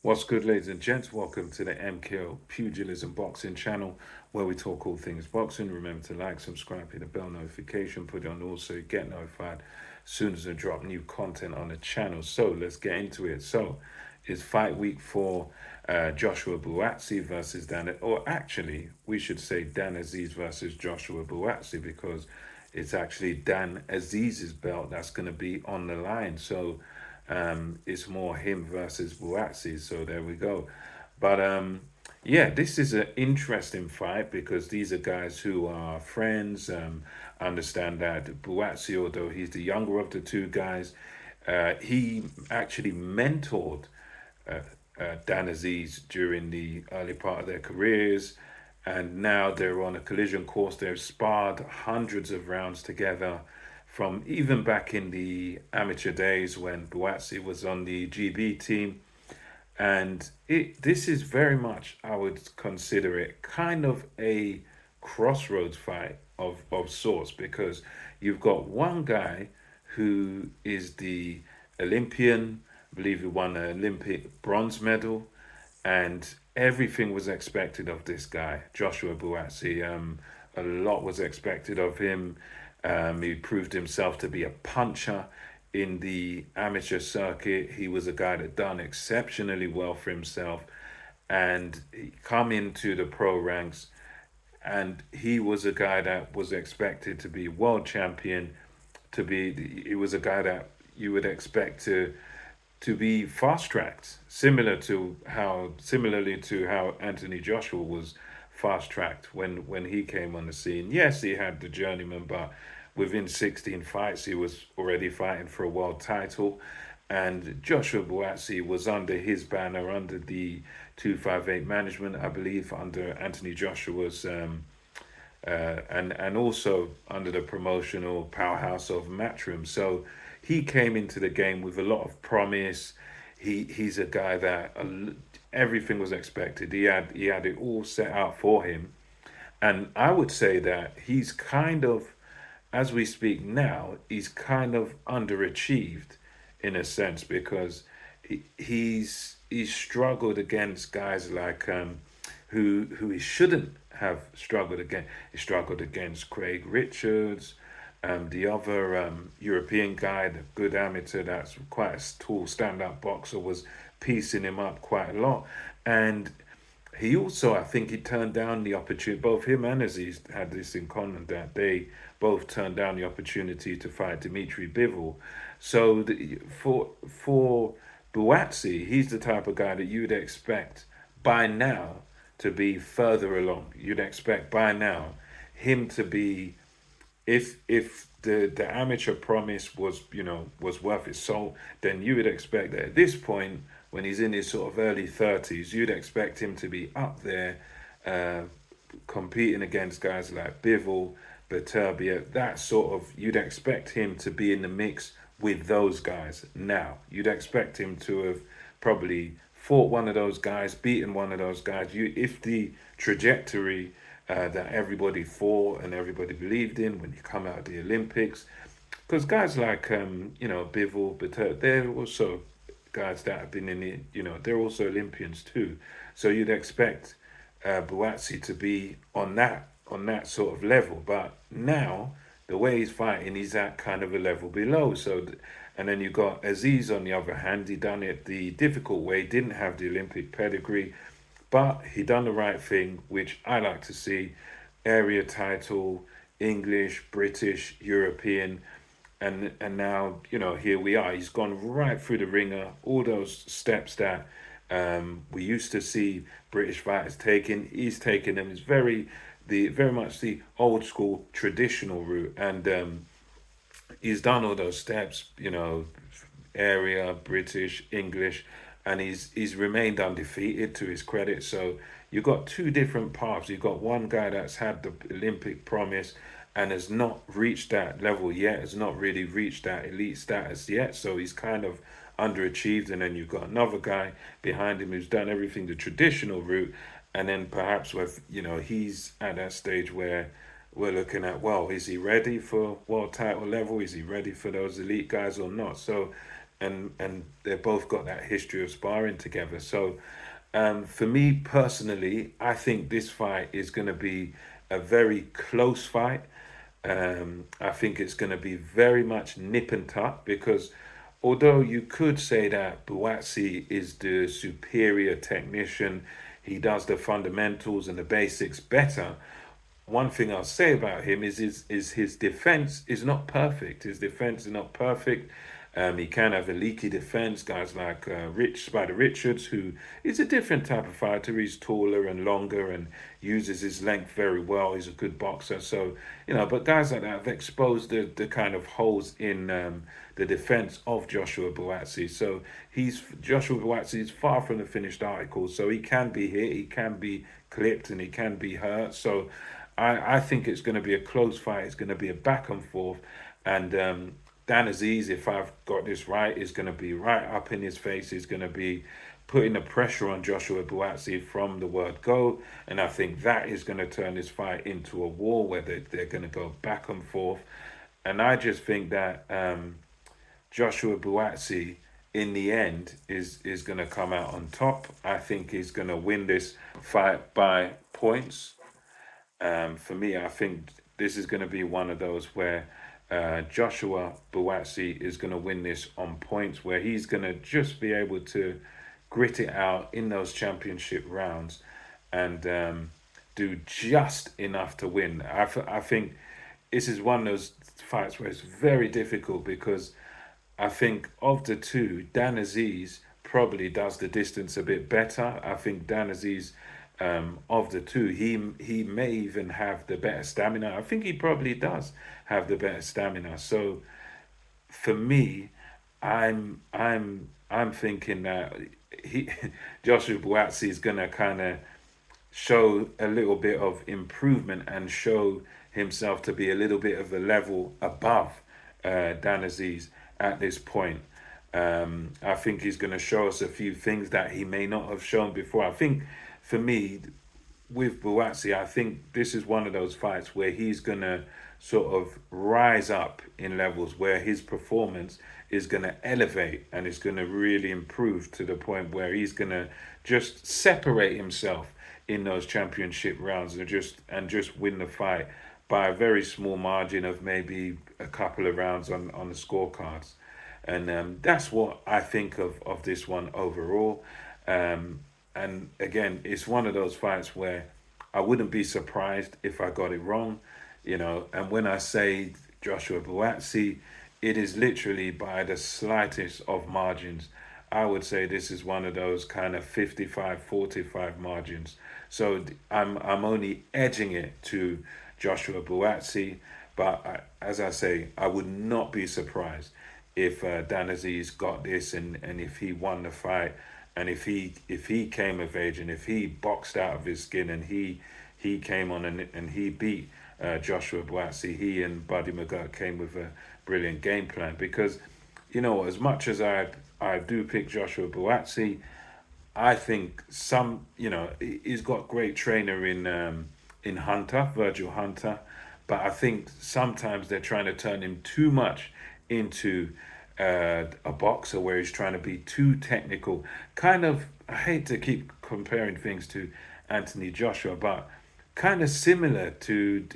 What's good, ladies and gents? Welcome to the MKO Pugilism Boxing channel where we talk all things boxing. Remember to like, subscribe, hit the bell notification, put it on all so you get notified as soon as I drop new content on the channel. So let's get into it. So it's fight week for Joshua Buatsi versus Dan, or actually, we should say Dan Azeez versus Joshua Buatsi because it's actually Dan Azeez's belt that's going to be on the line. So it's more him versus Buatsi. So there we go. But yeah, this is an interesting fight because these are guys who are friends. I understand that Buatsi, although he's the younger of the two guys, he actually mentored uh, Dan Azeez during the early part of their careers. And now they're on a collision course. They've sparred hundreds of rounds together from even back in the amateur days when Buatsi was on the GB team. And this is very much, I would consider it kind of a crossroads fight of sorts because you've got one guy who is the Olympian, I believe he won an Olympic bronze medal, and everything was expected of this guy, Joshua Buatsi. A lot was expected of him. He proved himself to be a puncher in the amateur circuit. He was a guy that done exceptionally well for himself, and he come into the pro ranks, and he was a guy that was expected to be world champion. To be, he was a guy that you would expect to be fast tracked, similarly to how Anthony Joshua was fast tracked when he came on the scene. Yes, he had the journeyman, but within 16 fights, he was already fighting for a world title. And Joshua Buatsi was under his banner, under the 258 management, I believe, under Anthony Joshua's, and also under the promotional powerhouse of Matchroom. So he came into the game with a lot of promise. He's a guy that everything was expected. He had it all set out for him, and I would say that he's kind of, as we speak now, he's kind of underachieved in a sense because he's struggled against guys like who he shouldn't have struggled against. He struggled against Craig Richards, the other European guy, the good amateur that's quite a tall stand-up boxer, was piecing him up quite a lot. And he also, I think, he turned down the opportunity. Both him and Aziz had this in common that they both turned down the opportunity to fight Dimitri Bivol. So for Buatsi, he's the type of guy that you'd expect by now to be further along. You'd expect by now him to be, if the amateur promise was was worth its salt, then you would expect that at this point when he's in his sort of early 30s, you'd expect him to be up there, uh, competing against guys like Bivol, Beterbiev, that sort of, you'd expect him to be in the mix with those guys now. You'd expect him to have probably fought one of those guys, beaten one of those guys. If the trajectory that everybody thought and everybody believed in when you come out of the Olympics, because guys like Bivol, Beterbiev, they're also guys that have been in it, they're also Olympians too. So you'd expect Buatsi to be on that sort of level. But now the way he's fighting, he's at kind of a level below. And then you got Aziz on the other hand. He done it the difficult way. Didn't have the Olympic pedigree, but he done the right thing, which I like to see. Area title, English, British, European, and now here we are. He's gone right through the ringer. All those steps that we used to see British fighters taking, he's taken them. It's very much the old school traditional route, and he's done all those steps. Area, British, English, and he's remained undefeated to his credit. So you've got two different paths. You've got one guy that's had the Olympic promise and has not reached that level yet, has not really reached that elite status yet. So he's kind of underachieved. And then you've got another guy behind him who's done everything the traditional route. And then perhaps he's at that stage where we're looking at, well, is he ready for world title level? Is he ready for those elite guys or not? So and they've both got that history of sparring together. So for me personally, I think this fight is going to be a very close fight. I think it's going to be very much nip and tuck because although you could say that Buatsi is the superior technician, he does the fundamentals and the basics better. One thing I'll say about him is his defense is not perfect. His defense is not perfect. He can have a leaky defense. Guys like Rich Spider Richards, who is a different type of fighter. He's taller and longer and uses his length very well. He's a good boxer. So, but guys like that have exposed the kind of holes in the defense of Joshua Buatsi. So Joshua Buatsi is far from the finished article. So he can be hit, he can be clipped, and he can be hurt. So I think it's going to be a close fight. It's going to be a back and forth. And Dan Azeez, if I've got this right, is going to be right up in his face. He's going to be putting the pressure on Joshua Buatsi from the word go. And I think that is going to turn this fight into a war where they're going to go back and forth. And I just think that Joshua Buatsi, in the end, is going to come out on top. I think he's going to win this fight by points. For me, I think this is going to be one of those where Joshua Buatsi is going to win this on points, where he's going to just be able to grit it out in those championship rounds and do just enough to win. I think this is one of those fights where it's very difficult because I think of the two, Dan Azeez probably does the distance a bit better. I think Dan Azeez, of the two, he may even have the better stamina. I think he probably does have the better stamina. So for me, I'm thinking that he Joshua Buatsi is gonna kind of show a little bit of improvement and show himself to be a little bit of a level above Dan Azeez at this point. I think he's going to show us a few things that he may not have shown before. I think for me, with Buatsi, I think this is one of those fights where he's going to sort of rise up in levels where his performance is going to elevate and is going to really improve to the point where he's going to just separate himself in those championship rounds and just win the fight by a very small margin of maybe a couple of rounds on the scorecards. And that's what I think of this one overall. And again, it's one of those fights where I wouldn't be surprised if I got it wrong, And when I say Joshua Buatsi, it is literally by the slightest of margins. I would say this is one of those kind of 55-45 margins. So I'm only edging it to Joshua Buatsi, but as I say, I would not be surprised if Dan Azeez got this and if he won the fight and if he came of age and if he boxed out of his skin and he came on and he beat Joshua Buatsi. He and Buddy McGirt came with a brilliant game plan because, as much as I do pick Joshua Buatsi, I think he's got great trainer in Hunter, Virgil Hunter, but I think sometimes they're trying to turn him too much into a boxer where he's trying to be too technical. Kind of, I hate to keep comparing things to Anthony Joshua, but kind of similar to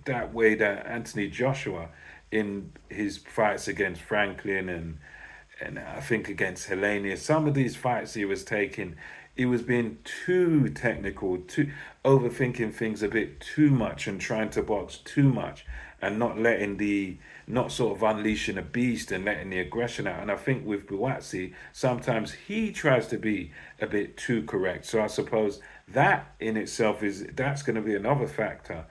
that way that Anthony Joshua in his fights against Franklin and I think against Helenia, some of these fights he was taking, he was being too technical, too overthinking things a bit too much and trying to box too much and not sort of unleashing a beast and letting the aggression out. And I think with Buatsi, sometimes he tries to be a bit too correct. So I suppose that in itself that's going to be another factor.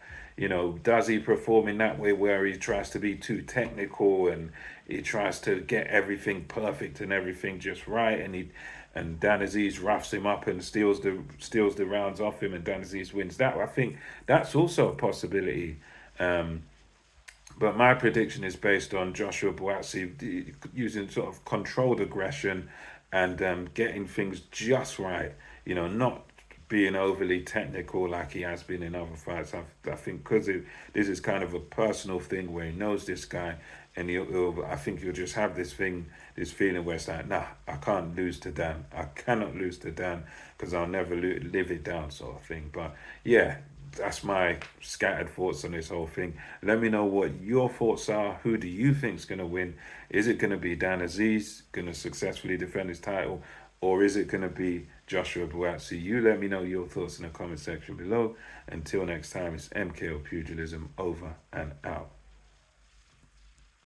Does he perform in that way where he tries to be too technical and he tries to get everything perfect and everything just right, and Dan Azeez roughs him up and steals the rounds off him, and Dan Azeez wins that? I think that's also a possibility. But my prediction is based on Joshua Buatsi using sort of controlled aggression and getting things just right. Not being overly technical like he has been in other fights. I think because this is kind of a personal thing where he knows this guy and I think you'll just have this feeling where it's like, nah, I can't lose to Dan. I cannot lose to Dan because I'll never live it down, sort of thing. But yeah, that's my scattered thoughts on this whole thing. Let me know what your thoughts are. Who do you think's gonna win? Is it gonna be Dan Azeez gonna successfully defend his title, or is it gonna be Joshua Buatsi? You let me know your thoughts in the comment section below. Until next time, it's MKO Pugilism over and out.